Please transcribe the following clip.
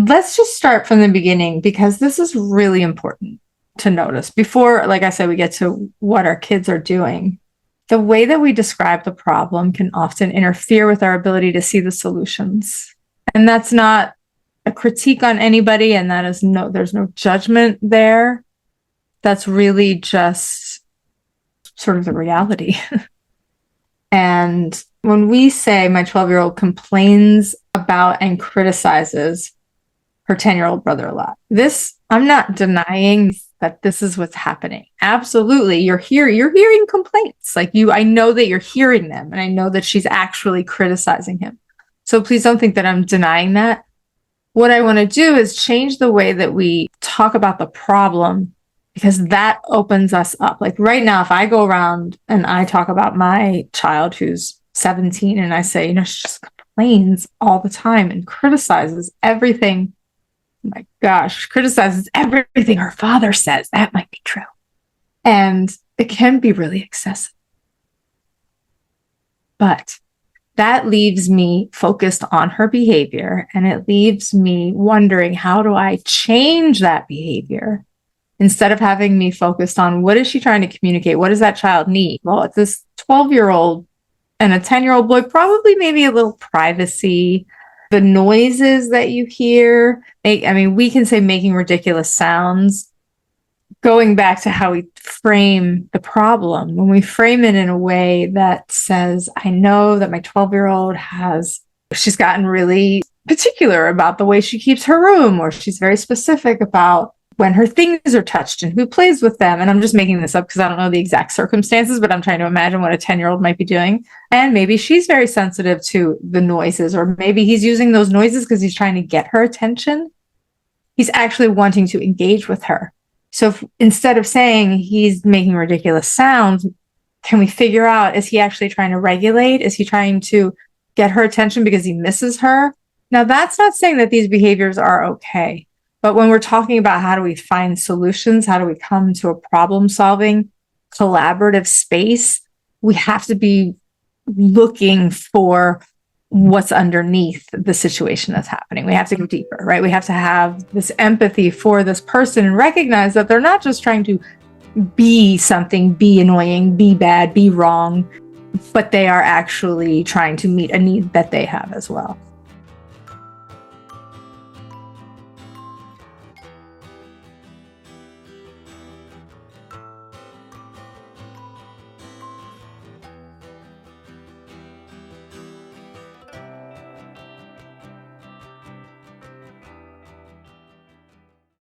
Let's just start from the beginning because this is really important to notice before, like I said, we get to what our kids are doing. The way that we describe the problem can often interfere with our ability to see the solutions. And that's not a critique on anybody, and there's no judgment there. That's really just sort of the reality. And when we say my 12-year-old complains about and criticizes her 10-year-old brother a lot, I'm not denying that this is what's happening. Absolutely. You're hearing complaints. I know that you're hearing them, and I know that she's actually criticizing him. So please don't think that I'm denying that. What I want to do is change the way that we talk about the problem, because that opens us up. Like right now, if I go around and I talk about my child who's 17 and I say, she just complains all the time and criticizes everything. My gosh, criticizes everything her father says. That might be true. And it can be really excessive. But that leaves me focused on her behavior, and it leaves me wondering, how do I change that behavior? Instead of having me focused on what is she trying to communicate? What does that child need? Well, it's this 12-year-old and a 10-year-old boy, probably maybe a little privacy. The noises that you hear, we can say making ridiculous sounds. Going back to how we frame the problem, when we frame it in a way that says, I know that my 12-year-old she's gotten really particular about the way she keeps her room, or she's very specific about when her things are touched and who plays with them. And I'm just making this up because I don't know the exact circumstances, but I'm trying to imagine what a 10-year-old might be doing. And maybe she's very sensitive to the noises, or maybe he's using those noises because he's trying to get her attention. He's actually wanting to engage with her. So instead of saying he's making ridiculous sounds, can we figure out, is he actually trying to regulate? Is he trying to get her attention because he misses her? Now, that's not saying that these behaviors are okay. But when we're talking about how do we find solutions, how do we come to a problem-solving, collaborative space, we have to be looking for what's underneath the situation that's happening. We have to go deeper, right? We have to have this empathy for this person and recognize that they're not just trying to be something, be annoying, be bad, be wrong, but they are actually trying to meet a need that they have as well.